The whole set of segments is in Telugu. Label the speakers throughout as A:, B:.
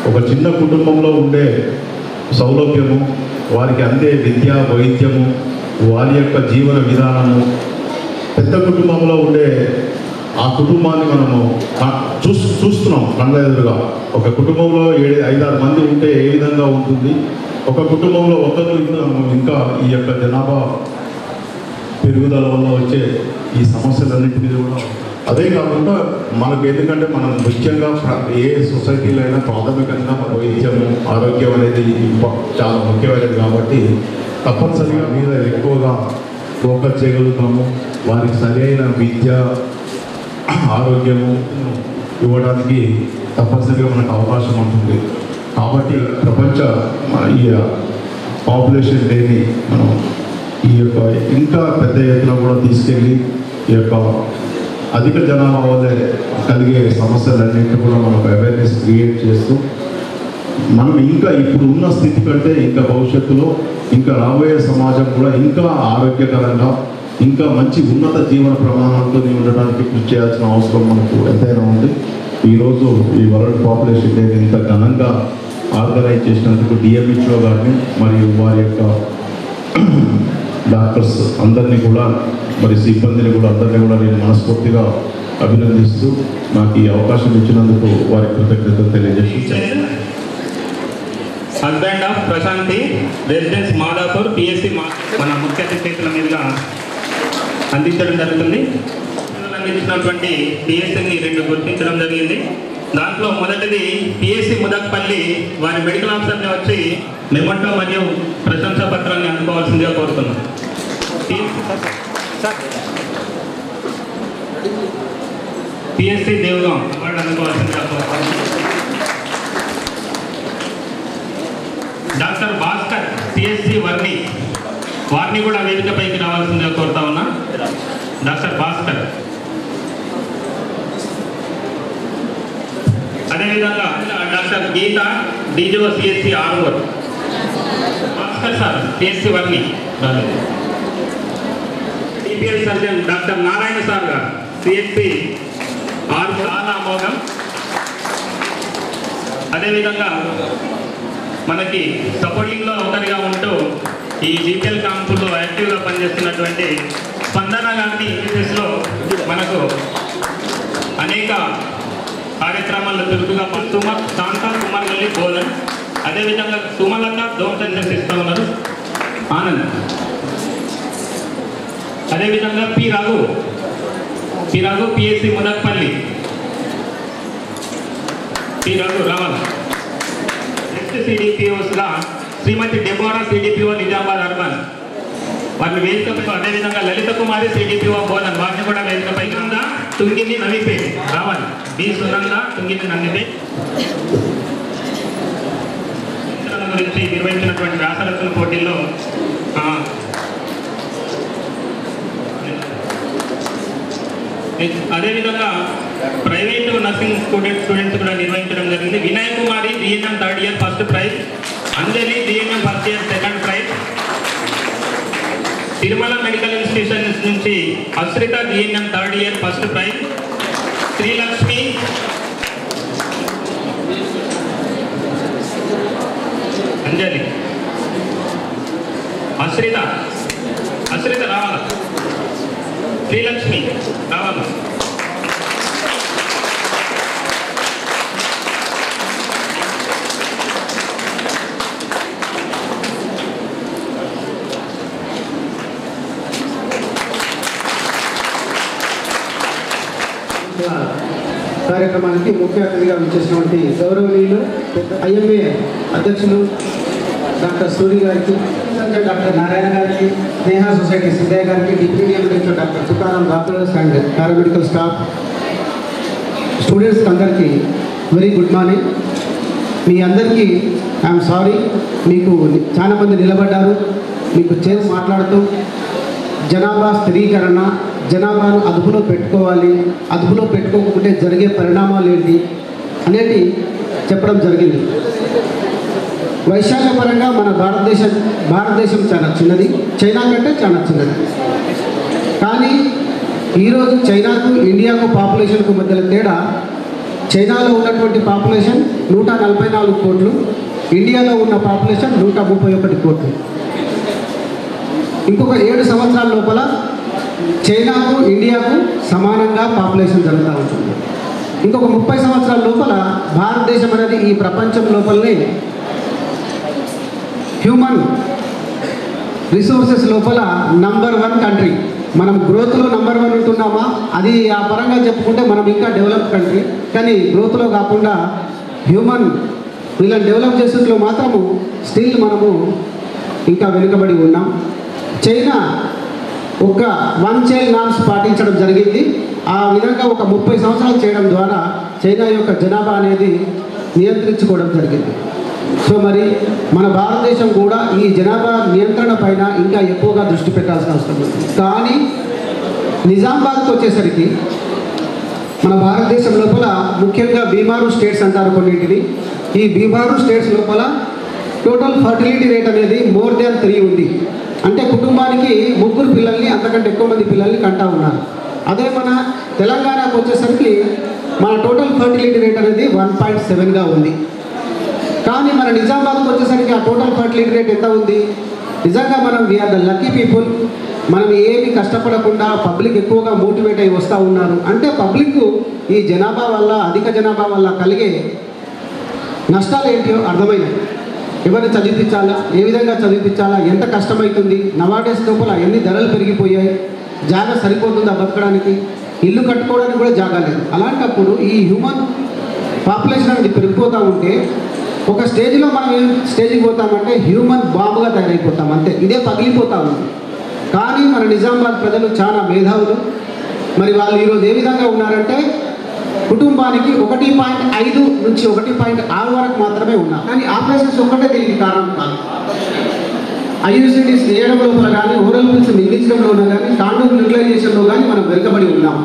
A: ఒక చిన్న కుటుంబంలో ఉండే సౌలభ్యము, వారికి అందే విద్య, వైద్యము, వారి యొక్క జీవన విధానము, పెద్ద కుటుంబంలో ఉండే ఆ కుటుంబాన్ని మనము చూస్తున్నాం కళ్ళ ఎదురుగా. ఒక కుటుంబంలో 5-6 మంది ఉంటే ఏ విధంగా ఉంటుంది, ఒక కుటుంబంలో ఒకరు ఇంకా ఈ యొక్క జనాభా పెరుగుదల వల్ల వచ్చే ఈ సమస్యలన్నింటి మీద కూడా. అదే కాకుండా మనకు ఎందుకంటే మనం ముఖ్యంగా ఏ సొసైటీలో అయినా ప్రాథమికంగా వైద్యము, ఆరోగ్యం అనేది చాలా ముఖ్యమైనది కాబట్టి తప్పనిసరిగా మీద ఎక్కువగా ఫోకస్ చేయగలుగుతాము. వారికి సరైన విద్య, ఆరోగ్యము ఇవ్వడానికి తప్పనిసరిగా మనకు అవకాశం ఉంటుంది. కాబట్టి ప్రపంచ ఈ పాపులేషన్ డేని మనం ఈ యొక్క ఇంకా పెద్ద ఎత్తున కూడా తీసుకెళ్ళి ఈ యొక్క అధిక జనాభా వల్ల కలిగే సమస్యలన్నింటినీ కూడా మనకు అవేర్నెస్ క్రియేట్ చేస్తూ మనం ఇంకా ఇప్పుడు ఉన్న స్థితి కంటే ఇంకా భవిష్యత్తులో ఇంకా రాబోయే సమాజం కూడా ఇంకా ఆరోగ్యకరంగా, ఇంకా మంచి ఉన్నత జీవన ప్రమాణాలతో ఉండడానికి కృషి చేయాల్సిన అవసరం మనకు ఎంతైనా ఉంది. ఈరోజు ఈ వరల్డ్ పాపులేషన్ డే ఇంత ఘనంగా ఆర్గనైజ్ చేసినందుకు డిఎంహెచ్ఓ గారిని మరియు వారి యొక్క డాక్టర్స్ అందరినీ కూడా, మరి సిబ్బందిని కూడా అందరినీ కూడా నేను మనస్ఫూర్తిగా అభినందిస్తూ నాకు ఈ అవకాశం ఇచ్చినందుకు వారి కృతజ్ఞతలు తెలియజేస్తున్నాను.
B: Husband of Prashanthi, residence Madapur, PSC మన ముఖ్య అతిథుల మీదుగా అందించడం జరుగుతుంది. అందించినటువంటి పిఎస్సిని 2 గుర్తించడం జరిగింది. దాంట్లో మొదటిది పిఎస్సి ముదక్పల్లి, వారి మెడికల్ ఆఫీసర్ని వచ్చి మెమంటో మరియు ప్రశంసా పత్రాన్ని అందుకోవాల్సిందిగా కోరుతున్నాం. పిఎస్సి దేవగాం వాళ్ళు అందుకోవాల్సిందిగా కోరుతున్నాం. డాక్టర్ భాస్కర్, పిఎస్సి వర్ణి, వారిని కూడా వేదికపైకి రావాల్సిందిగా కోరుతా ఉన్నా. డాక్టర్ భాస్కర్. అదేవిధంగా doctor Geetha, DGO CSC Armoor. Bhaskar sir, PSC Varni. TPL surgeon doctor Narayana sir garu, CSC Armoor. అమోఘం. అదేవిధంగా మనకి సపోర్టింగ్లో ఒకరిగా ఉంటూ ఈ జీపీఎల్ క్యాంపుల్లో యాక్టివ్గా పనిచేస్తున్నటువంటి స్పందన గాంధీ యూనివర్సిటీలో మనకు అనేక కార్యక్రమాల్లో చురుకుగా శాంతా కుమార్గల్లి బోధన్, అదేవిధంగా సుమలత డోంటెన్స్ ఇస్తూ ఉన్నారు. ఆనంద్. అదేవిధంగా P Raghu PSC Mudakpally. P Raghu రావాలి. నెక్స్ట్ సిడిపిఓస్గా Shrimati Deborah, CDPO Nizamabad urban, వారిని వేదికపై. అదేవిధంగా లలిత కుమారి, సిడిపిఓ బోధన్, వారిని కూడా వేదికపై. తుంగిని నవిపేట్ రావాలి. బి సునంద, తుంగిని నవిపేట్. గురించి నిర్వహించినటువంటి వ్యాసరచన పోటీల్లో అదేవిధంగా ప్రైవేటు నర్సింగ్ స్టూడెంట్స్ కూడా నిర్వహించడం జరిగింది. Vinay Kumari, DNM 3rd year first prize. Anjali, DNM 1st year second prize. Tirumala medical institutions నుంచి Ashritha, DNM 3rd year first prize. Srilakshmi, Anjali, Ashritha రావాల, శ్రీలక్ష్మి రావాల.
C: కార్యక్రమానికి ముఖ్య అతిథిగా విచ్చేసినటువంటి గౌరవనీయులు ఐఎంఏ అధ్యక్షులు డాక్టర్ సూరి గారికి, డాక్టర్ నారాయణ గారికి, స్నేహ సొసైటీ సిద్ధయ్య గారికి, deputy MDO doctor Tukaram, doctors and paramedical staff, students అందరికీ వెరీ గుడ్ మార్నింగ్. మీ అందరికీ ఐఎమ్ సారీ, మీకు చాలామంది నిలబడ్డారు, మీకు చేసి మాట్లాడుతూ జనాభా స్థిరీకరణ, జనాభాను అదుపులో పెట్టుకోవాలి, అదుపులో పెట్టుకోకుంటే జరిగే పరిణామాలు ఏంటి అనేది చెప్పడం జరిగింది. వైశాఖ పరంగా మన భారతదేశం చాలా చిన్నది, చైనా కంటే చాలా చిన్నది. కానీ ఈరోజు చైనాకు ఇండియాకు పాపులేషన్కు మధ్యలో తేడా చైనాలో ఉన్నటువంటి పాపులేషన్ 144 కోట్లు, ఇండియాలో ఉన్న పాపులేషన్ 131 కోట్లు. ఇంకొక 7 సంవత్సరాల లోపల చైనాకు ఇండియాకు సమానంగా పాపులేషన్ జరుగుతూ ఉంటుంది. ఇంకొక 30 సంవత్సరాల లోపల భారతదేశం అనేది ఈ ప్రపంచం లోపలనే హ్యూమన్ రిసోర్సెస్ లోపల నంబర్ 1 కంట్రీ. మనం గ్రోత్లో నంబర్ 1 ఉంటున్నామా, అది ఆ పరంగా చెప్పుకుంటే మనం ఇంకా డెవలప్ కంట్రీ. కానీ గ్రోత్లో కాకుండా హ్యూమన్ వీళ్ళని డెవలప్ చేసేట్లో మాత్రము స్టిల్ మనము ఇంకా వెనుకబడి ఉన్నాం. చైనా ఒక 1 చైల్డ్ నార్మ్స్ పాటించడం జరిగింది. ఆ విధంగా ఒక 30 సంవత్సరాలు చేయడం ద్వారా చైనా యొక్క జనాభా అనేది నియంత్రించుకోవడం జరిగింది. సో మరి మన భారతదేశం కూడా ఈ జనాభా నియంత్రణ పైన ఇంకా ఎక్కువగా దృష్టి పెట్టాల్సిన అవసరం ఉంది. కానీ నిజామాబాద్కి వచ్చేసరికి మన భారతదేశం లోపల ముఖ్యంగా బీమారు స్టేట్స్ అంటారు కొన్నింటిని. ఈ బీమారు స్టేట్స్ లోపల టోటల్ ఫర్టిలిటీ రేట్ అనేది more than 3 ఉంది. అంటే కుటుంబానికి 3 పిల్లల్ని అంతకంటే ఎక్కువ మంది పిల్లల్ని కంటా ఉన్నారు. అదే మన తెలంగాణకు వచ్చేసరికి మన టోటల్ ఫర్టిలిటీ రేట్ అనేది 1.7గా ఉంది. కానీ మన నిజామాబాద్కి వచ్చేసరికి ఆ టోటల్ ఫర్టిలిటీ రేట్ ఎంత ఉంది? నిజంగా మనం వీఆర్ ద లక్కీ పీపుల్. మనం ఏమి కష్టపడకుండా పబ్లిక్ ఎక్కువగా మోటివేట్ అయ్యి వస్తూ ఉన్నారు. అంటే పబ్లిక్ ఈ జనాభా వల్ల, అధిక జనాభా వల్ల కలిగే నష్టాలు ఏంటో అర్థమైనాయి. ఎవరిని చదివించాలా, ఏ విధంగా చదివించాలా, ఎంత కష్టమవుతుంది, నవాడేస్ లోపల ఎన్ని ధరలు పెరిగిపోయాయి, జాగా సరిపోతుందా బతకడానికి, ఇల్లు కట్టుకోవడానికి కూడా జాగా లేదు. అలాంటప్పుడు ఈ హ్యూమన్ పాపులేషన్ అనేది పెరిగిపోతూ ఉంటే ఒక స్టేజ్లో మనం ఏ స్టేజ్కి పోతామంటే హ్యూమన్ బాంబుగా తయారైపోతాం, అంతే. ఇదే పగిలిపోతా ఉంది. కానీ మన నిజామాబాద్ ప్రజలు చాలా మేధావులు. మరి వాళ్ళు ఈరోజు ఏ విధంగా ఉన్నారంటే కుటుంబానికి 1.5 నుంచి 1.6 వరకు మాత్రమే ఉన్నారు. కానీ ఆపరేషన్స్ ఒక్కటే దీనికి కారణం కాదు. ఐయుసిటీస్ చేయడం లోపల కానీ, ఓరల్ పిల్స్ మిగిలించడంలో కానీ, కాండోమ్ యూటిలైజేషన్లో కానీ మనం వెనుకబడి ఉన్నాం.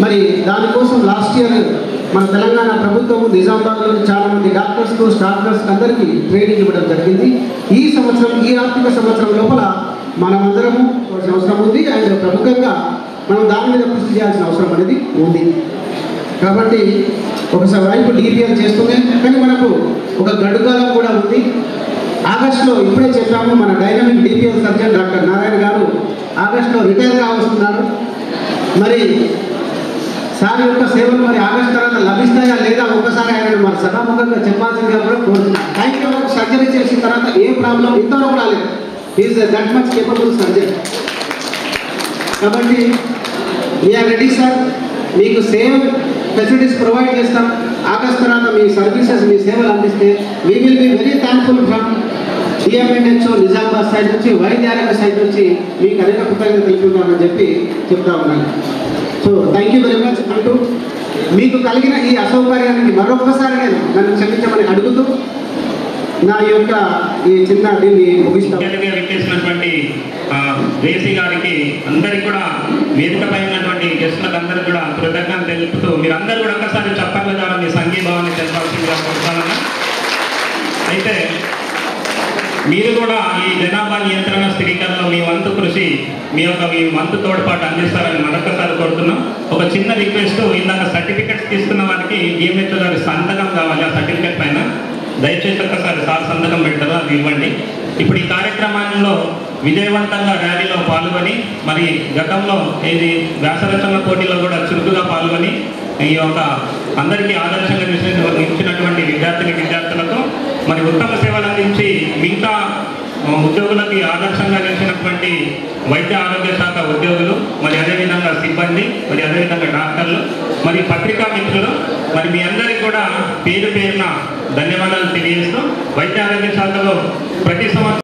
C: మరి దానికోసం లాస్ట్ ఇయర్ మన తెలంగాణ ప్రభుత్వము నిజామాబాద్లో చాలామంది డాక్టర్స్కు, స్టాఫ్ నర్స్కి అందరికీ ట్రైనింగ్ ఇవ్వడం జరిగింది. ఈ సంవత్సరం, ఈ ఆర్థిక సంవత్సరం లోపల మనమందరము అవసరం ఉంది. అండ్ ప్రముఖంగా మనం దాని మీద కృషి చేయాల్సిన అవసరం అనేది ఉంది. కాబట్టి ఒకసారి వైపు డిపిఎల్ చేస్తూనే, కానీ మనకు ఒక గడుకాలం కూడా ఉంది. ఆగస్టులో ఇప్పుడే చెప్పాము, మన dynamic DPL surgeon doctor Narayana గారు ఆగస్టులో రిటైర్ కావస్తున్నారు. మరి సార్ యొక్క సేవలు మరి ఆగస్టు తర్వాత లభిస్తాయా లేదా ఒక్కసారి ఆయన మరి సభాముఖంగా చెప్పాల్సిందిగా కూడా కోరుతున్నాను. Thank you. సర్జరీ చేసిన తర్వాత ఏ ప్రాబ్లం ఇంతవరకు రాలేదు. Is that much capable surgeon. కాబట్టి వీఆర్ రెడీ సార్, మీకు సేమ్ ఫెసిలిటీస్ ప్రొవైడ్ చేస్తాం. ఆగస్టు తర్వాత మీ సర్వీసెస్, మీ సేవలు అందిస్తే we will be very thankful from DM&HO Nizamabad side నుంచి, వైద్య ఆరోగ్య సైడ్ నుంచి మీకు అనేక కృతజ్ఞతలు తెలుపుతామని చెప్పి చెప్తా ఉన్నాను. So thank you very much అంటూ మీకు కలిగిన ఈ అసౌకర్యానికి మరొకసారి నేను నన్ను క్షమించమని అడుగుతూ నా యొక్క ఈ చిన్న దీన్ని
B: ముగిస్తున్నటువంటి రేసి గారికి, అందరికీ కూడా వేదిక పై ఉన్నటువంటి గెస్టులకు అందరికీ కూడా కృతజ్ఞతలు తెలుపుతూ మీరందరూ కూడా ఒకసారి చెప్పట్ల ద్వారా మీ సంఘీభావాన్ని తెలపాల్సిందిగా కోరుతానన్నా. అయితే మీరు కూడా ఈ జనాభా నియంత్రణ స్థిరీకరణలో మీ వంతు కృషి, మీ వంతు తోడ్పాటు అందిస్తారని మరొకసారి కోరుతున్నాం. ఒక చిన్న రిక్వెస్ట్, ఇందాక సర్టిఫికెట్స్ తీసుకున్న వారికి డిఎంహెచ్ఓ గారి సంతకం కావాలి. ఆ సర్టిఫికెట్ పైన దయచేసి ఒక్కసారి సార్ సంతకం పెట్టారు, అది ఇవ్వండి. ఇప్పుడు ఈ కార్యక్రమంలో విజయవంతంగా ర్యాలీలో పాల్గొని, మరి గతంలో ఇది వ్యాసరచన పోటీలో కూడా చురుకుగా పాల్గొని ఈ యొక్క అందరికీ ఆదర్శంగా నిలిచినటువంటి విద్యార్థులకు మరి ఉత్తమ సేవలు అందించి మిగతా ఉద్యోగులకి ఆదర్శంగా నిలిచినటువంటి వైద్య ఆరోగ్య శాఖ ఉద్యోగులు, మరి అదేవిధంగా సిబ్బంది, మరి అదేవిధంగా డాక్టర్లు, మరి పత్రికా మిత్రులు, మరి మీ అందరికీ కూడా పేరు పేరున ధన్యవాదాలు తెలియజేస్తూ వైద్య ఆరోగ్య శాఖలో ప్రతి సంవత్సరం